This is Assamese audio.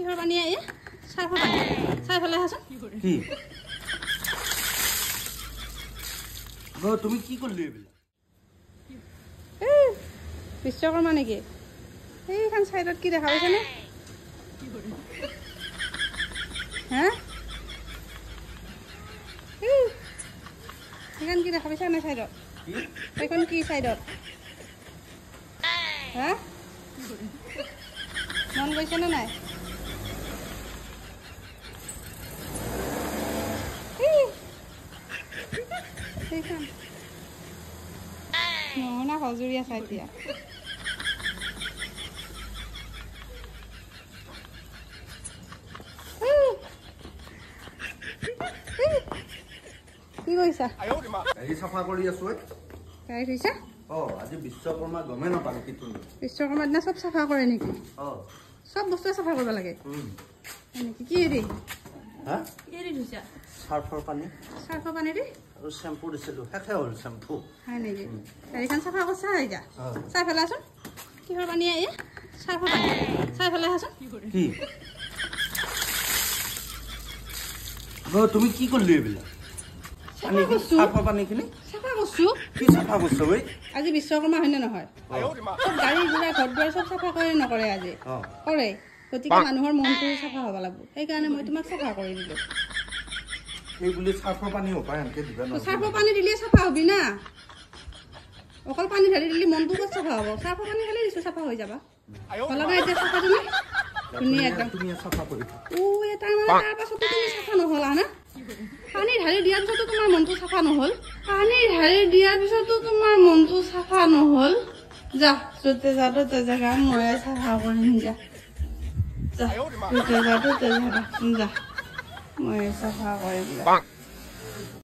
কিহৰ পানী এ চাৰ্ফৰ পানী চাই ফেলাই আছোন কি গো তুমি কি কৰলি এবিলা বিশ্বকৰ্মা নেকি এইখান সাইডত কি দেখা পাইছানে হ্যাঁ এইখান কি দেখা পাইছা না সাইডত এইখন কি সাইডত হ্যাঁ মন গৈছে না নাই এইখান মোহনা হজুৰিয়া চাই দিয়া কি কৈছা গাড়ী সাফা কৰি আছো গাড়ী থৈছা আজি বিশ্বকৰ্মা গমে নাপালো কি তুমি বিশ্বকৰ্মাৰ দিনা চব চাফা কৰে নেকি সব বস্তু চাফা কৰিব লাগে নেকি কি দি হা কি দি থৈছা সাৰ্ফৰ পানী দি আৰু শ্যাম্পু দিছিলো শেষে হ'ল শ্যাম্পু হয় নেকি গাড়ীখন চাফা কৰিছা এতিয়া চাই ফেলাচোন কিহৰ পানী এ চাৰ্ফৰ পানী চাই ফেলাই আছোন কি গো তুমি কি করলি এবিলা সাফা পানী খিনি চাফা করছো কি সাফা করছো ওই আজি বিশ্বকৰ্মা হয় না নহয় সব গাড়ী ঘোড়া ঘৰ দুৱাৰ সব চাফা কৰে নকৰে আজি কৰে গতিকে মানুহৰ মনটো চাফা হ'ব লাগিব সেইকাৰণে মই তোমাক চাফা কৰি দিলো এই বুলি সাফা পানী উপায় আনকে দিবা না চাফা পানী দিলে চাফা হবি না অকল পানী ঢালি দিলে মনটো ক'ত চাফা হ'ব চাফা পানী ঢালি দিছো চাফা হৈ যাবা হলবা এতিয়া চাফা তুমি ধুনীয়া একদম তুমি সাফা কৰি এটা মানে তাৰ পাছতো তুমি চাফা নহলা না পানী ঢালি দিয়াৰ পিছতো তোমাৰ মনটো চাফা নহল পানী ঢালি দিয়াৰ পিছতো তোমাৰ মনটো চাফা নহল যা য'তে যা ত'তে জাগা মই চাফা কৰিম যা য'তে যা ত'তে জাগা যা মই চাফা কৰিম